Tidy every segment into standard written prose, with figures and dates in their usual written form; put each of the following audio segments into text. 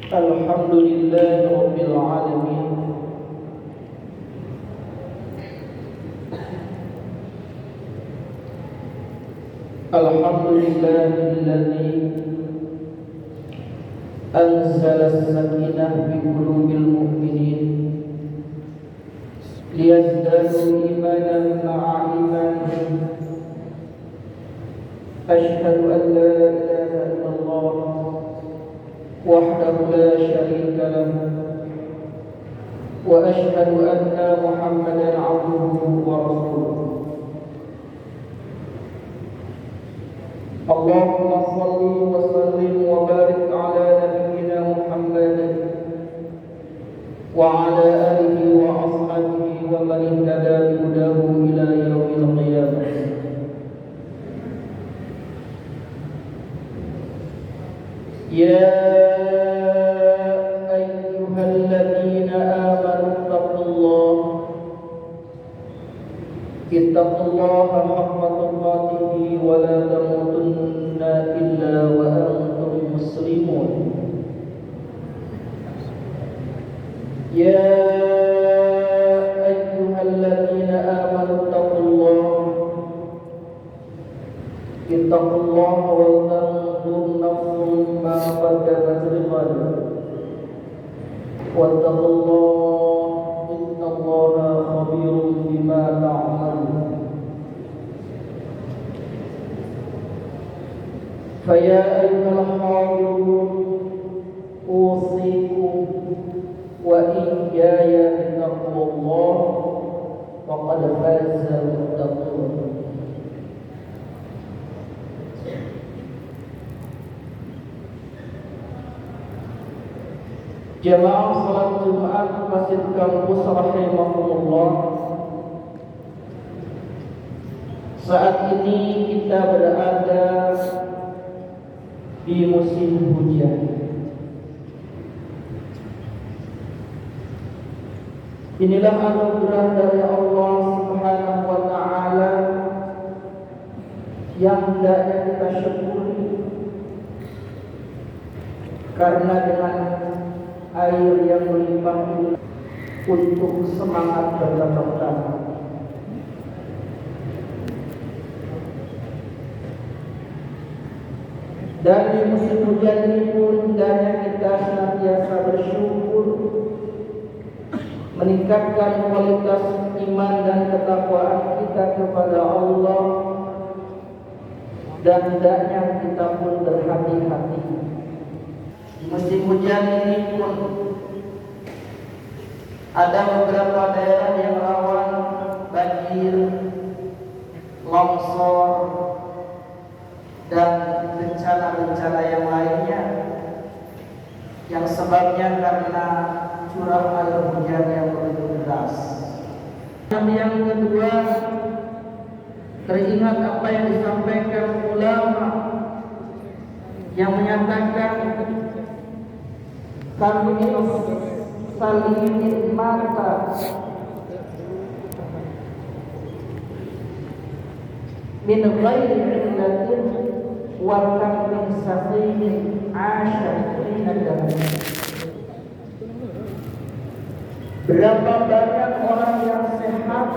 Alhamdulillahi Rabbil Alamin. Alhamdulillahilladzi anzala as-sakinah fi qulubil mu'minin liyazdadu imanan ma'a imanihim. Asyhadu an la ilaha illallah wahdahu la syarika lahu wa asyhadu anna Muhammadan 'abduhu wa rasuluh. Allahumma shalli wa sallim wa barik ala nabiyyina Muhammad wa ala alihi wa ashabihi wa man ihtada bi hudahu ila yaumil qiyamah. Ya ayyuhalladzina amanu ittaqullaha haqqa tuqatih wa la tamutunna illa wa antum muslimun. Ya ayyuhalladzina amanu ittaqullaha wa tanzur nafsun ma qaddamat lighad wattaqullaha innallaha khabirun bima ta'malun. Faya ayyuhal hadirun usikum wa iyyaya bittaqwallah faqad faza muttaqun. Jamaah salat Jumat Masjid Kampus rahimakumullah. Saat ini kita berada di musim hujan. Inilah anugerah dari Allah Subhanahu wa taala yang hendaknya kita syukuri, karena dengan air yang melimpah untuk semangat bercocok tanam. Dan di musim hujan ini pun hendaknya kita senantiasa bersyukur, meningkatkan kualitas iman dan ketakwaan kita kepada Allah, dan hendaknya kita pun berhati-hati. Di musim hujan ini pun ada beberapa daerah yang rawan banjir, longsor, dan bencana-bencana yang lainnya, yang sebabnya karena curah air hujan yang begitu deras. Yang kedua, teringat apa yang disampaikan ulama yang menyatakan kami salimin mata min ghairi illatin wa kam min saqimin 'asha minadam. Berapa banyak orang yang sehat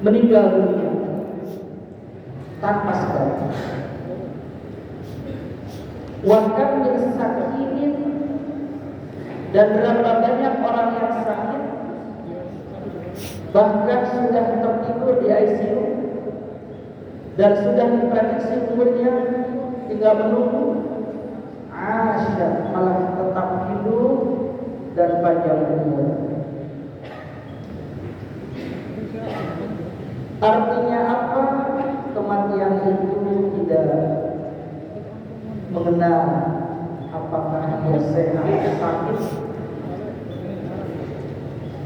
meninggal dunia tanpa sebab. Wa kam min saqimin, dan berapa banyak orang yang sakit bahkan sudah tertidur di ICU dan sudah diprediksi umurnya tinggal menunggu, Asya malah tetap hidup dan panjang umur. Artinya apa? Kematian itu tidak mengenal apakah dia sehat atau sakit.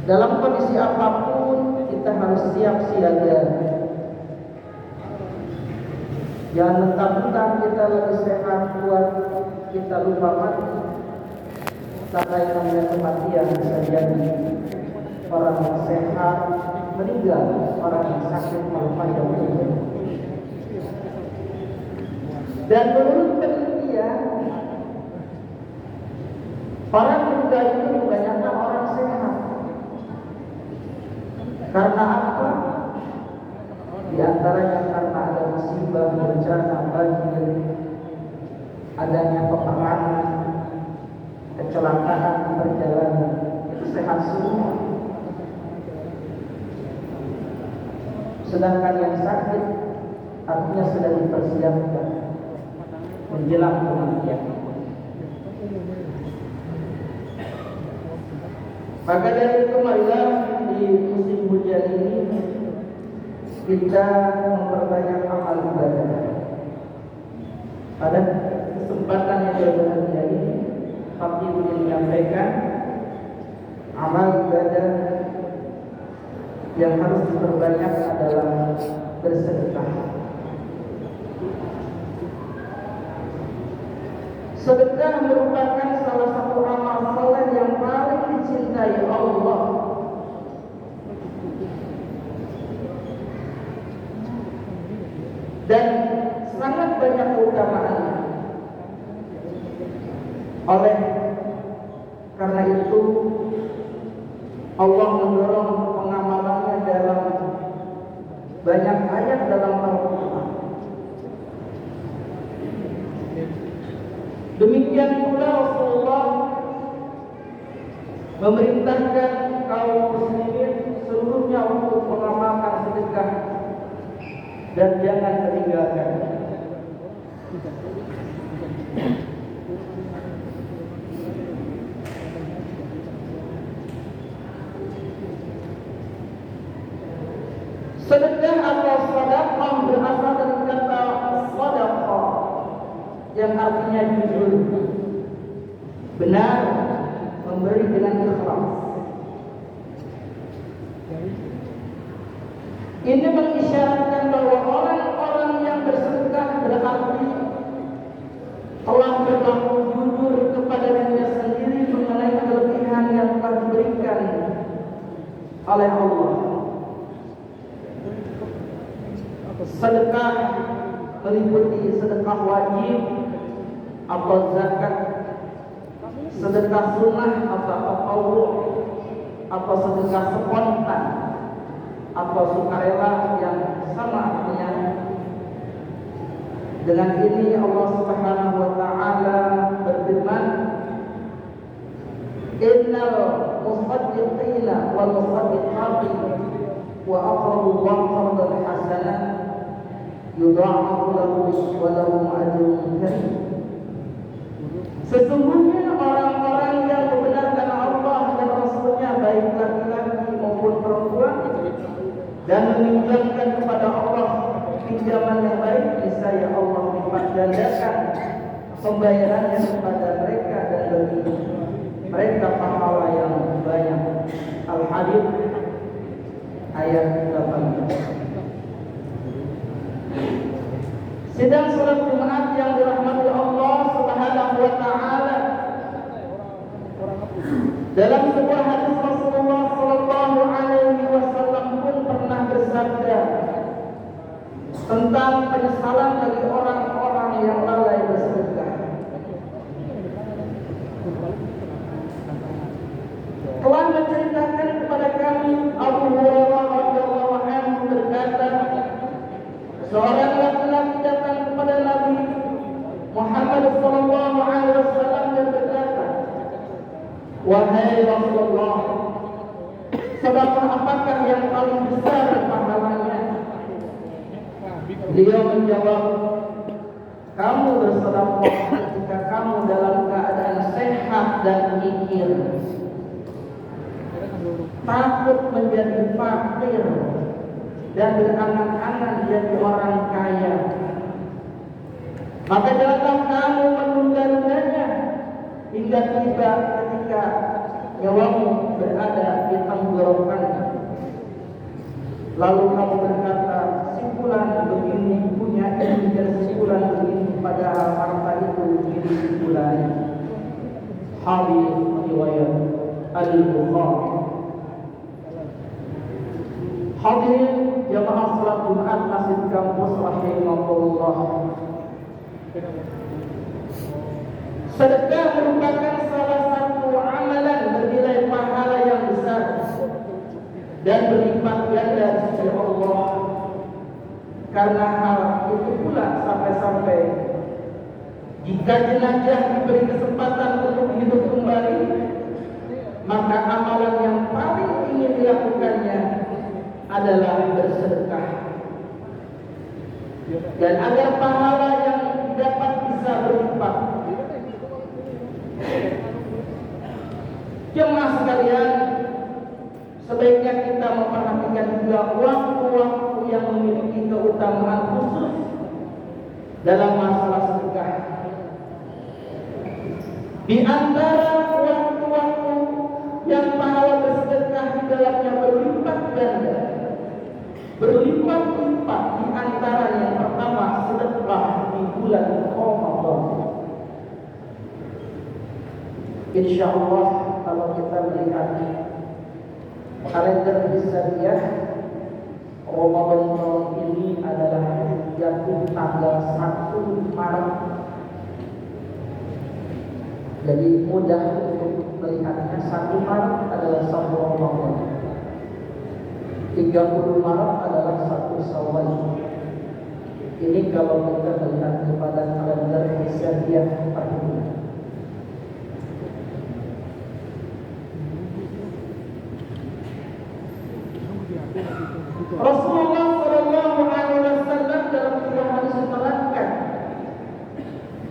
Dalam kondisi apapun kita harus siap siaga. Jangan mentang-mentang kita lagi sehat buat kita lupa mati. Karena yang namanya kematian bisa jadi orang yang sehat meninggal, orang yang sakit malah panjang umur. Dan menurut penelitian adanya peperangan, kecelakaan di perjalanan, itu sehat semua. Sedangkan yang sakit artinya sudah dipersiapkan menjelang kematian. Maka dari itu marilah di musim hujan ini kita memperbanyak amal ibadah. Pada kesempatan yang berbahagia ini, Habib ingin menyampaikan amal ibadah yang harus diperbanyak adalah bersedekah. Sedekah merupakan salah satu amal saleh yang paling dicintai Allah. Dan sangat banyak keutamaannya. Oleh karena itu Allah mendorong pengamalannya dalam banyak ayat dalam Al-Quran. Demikian pula Rasulullah memerintahkan kaum muslimin seluruhnya untuk mengamalkan sedekah dan jangan meninggalkan. Sedekah atau sedekah berasal dari kata sedekah yang artinya jujur, benar, memberi dengan ikhlas. Ini mengisyaratkan bahwa orang-orang yang bersedekah berarti telah berlaku jujur kepada dirinya sendiri mengenai kelebihan yang telah diberikan oleh Allah. Sedekah meliputi sedekah wajib atau zakat, sedekah sunnah atau tatawwu, atau sedekah spontan atau sukarela yang sama artinya. Dengan ini Allah Subhanahu wa taala berfirman, innal musaddiqina wal musaddiqati wa aqrabu Allah qardan hasanah yudha'afu lahum wa lahum ajrun karim. Sesungguhnya orang-orang yang membenarkan Allah dan Rasulnya, baik laki-laki maupun perempuan, dan meminjamkan kepada Allah pinjaman yang baik, niscaya Allah lipat gandakan pembayarannya kepada mereka dan bagi mereka pahala yang banyak. Al-Hadid ayat 18. Sidang salat Jumat yang dirahmati Allah Subhanahu wa taala. Dalam sebuah hadis Rasulullah sallallahu alaihi wasallam pun pernah bersabda tentang penyesalan bagi orang-orang yang lalai bersedekah. Telah menceritakan kepada kami Abu Hurairah radhiyallahu anhu berkata, seorang laki-laki datang kepada Nabi Muhammad sallallahu alaihi wasallam dan berkata, wahai Rasulullah, sedekah apakah yang paling besar pahalanya? Beliau menjawab, kamu bersedekah ketika kamu dalam keadaan sehat dan mikir, takut menjadi fakir dan berangan-angan jadi orang kaya. Maka janganlah kamu menunda-nundanya hingga tiba ketika nyawamu berada di tenggorokannya. Lalu kamu berkata, simpulan begini punya ini dan simpulan begini, padahal harta itu milik simpulan. Hadis riwayat Al-Bukhari. Hadirin jamaah salat Jumat Masjid Kampus rahimahullah. Sedekah merupakan salah satu amalan bernilai pahala yang besar dan berlipat ganda di sisi Allah. Karena hal itu pula sampai-sampai Jika jenazah diberi kesempatan untuk hidup kembali, maka amalan yang paling ingin dilakukannya adalah bersedekah. Dan agar pahala yang didapat bisa berlipat. Jemaah sekalian, sebaiknya kita memperhatikan juga waktu-waktu yang memiliki keutamaan khusus dalam masalah sedekah. Di antara waktu-waktu yang pahala bersedekah di dalamnya berlipat ganda, berlipat-lipat, di antara yang pertama sedekah di bulan Ramadan. Insya Allah kalau kita melihat kalender Hijriah, Ramadan tahun ini adalah jatuh tanggal 1 Maret. Jadi mudah untuk melihatnya. 1 Maret adalah 1 Ramadan, 30 Maret adalah 1 Syawal. Ini kalau kita melihat kepada kalender Hijriah tahun. Rasulullah Shallallahu Alaihi Wasallam dalam sebuah hadis menerangkan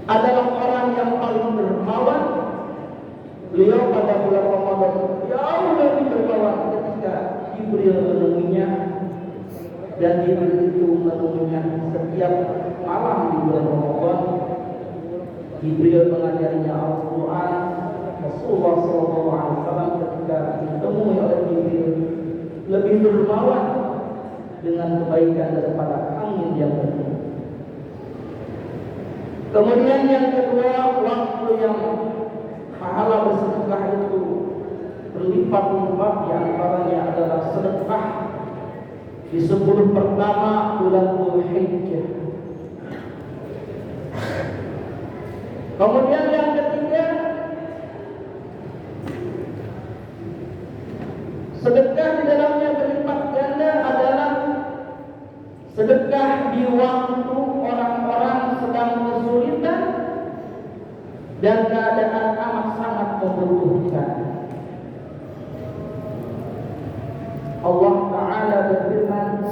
adalah orang yang paling dermawan. Beliau pada bulan Ramadan jauh lebih dermawan ketika Jibril menemuinya, dan Jibril itu menemuinya setiap malam di bulan Ramadan. Jibril mengajarinya Al-Quran. Rasulullah Shallallahu Alaihi Wasallam ketika ditemui oleh Jibril lebih dermawan dengan kebaikan daripada angin yang bertiup. Kemudian yang kedua, waktu yang pahala bersedekah itu berlipat-lipat, di antaranya adalah sedekah di 10 pertama bulan Dzulhijjah. Kemudian yang ketiga, sedekah di dalamnya berlipat ganda adalah sedekah di waktu orang-orang sedang kesulitan dan keadaan amat sangat membutuhkan. Allah Ta'ala berfirman,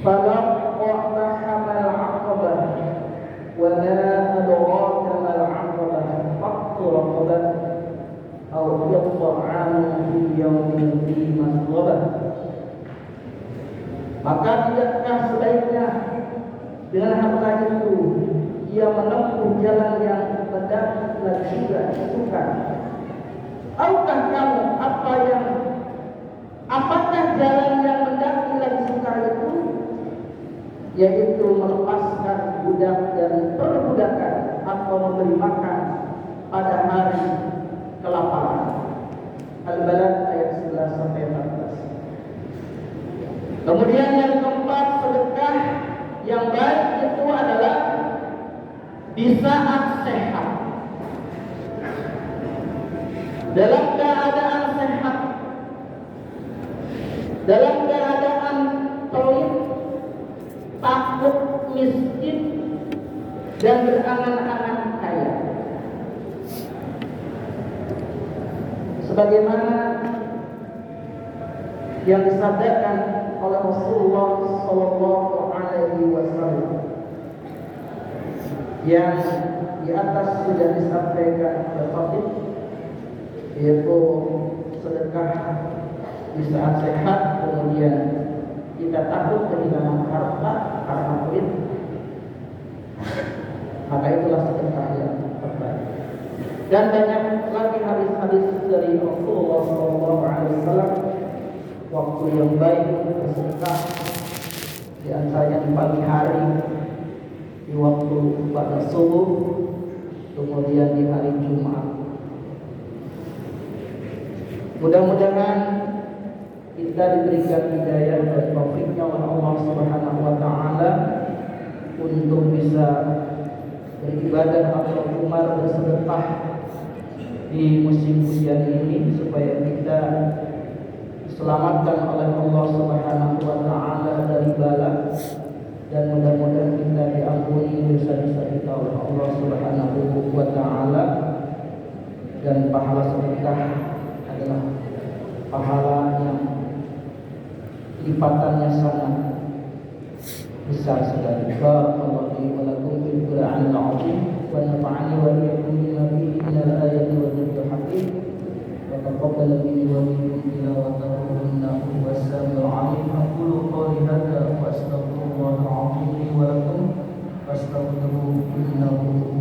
"Falaqtahamal 'aqabah wa ma adraka mal 'aqabah faqtu raqabah aw yat'amu fi yawmin dhi masghabah." Maka tidakkah sebaiknya dengan harta itu ia menempuh jalan yang mendaki dan juga disuka? Tahukah kamu apakah jalan yang mendaki dan disuka itu? Yaitu melepaskan budak dari perbudakan atau memberi makan pada hari kelaparan. Al-Balad ayat 11 sampai 14. Kemudian yang keempat, sedekah yang baik itu adalah di saat sehat. Dalam keadaan sehat, dalam keadaan toib, takut miskin, dan berangan-angan kaya. Sebagaimana yang disabdakan oleh Rasulullah Sallallahu Alaihi Wasallam, yang di atas sudah disampaikan oleh Khatib, yaitu sedekah di saat sehat, kemudian kita takut kehilangan harta karena pelit, maka itulah sedekah yang terbaik. Dan banyak lagi hadis-hadis dari Rasulullah Sallallahu Alaihi Wasallam waktu yang baik untuk bersedekah, di antaranya di pagi hari, di waktu pada subuh, kemudian di hari Jumat. Mudah-mudahan kita diberikan hidayah dan taufiknya oleh Allah Subhanahu wa taala untuk bisa beribadah atau umar bersedekah di musim hujan ini, supaya kita diselamatkan oleh Allah Subhanahu wa taala dari bala, dan mudah-mudahan kita diampuni dosa-dosa kita oleh Allah Subhanahu wa taala, dan pahala sedekah adalah pahala yang lipatannya sangat besar sekali. Barakallahu li wa lakum fil Qur'anil 'azim wa nafa'ani wa iyyakum bima fihi minal ayati wa dzikril hakim wa taqabbal minni wa minkum tilawatahu innahu huwas samiul 'alim. Aqulu qawli hadza wa astaghfirullahal 'azim li wa lakum fastaghfiruhu innahu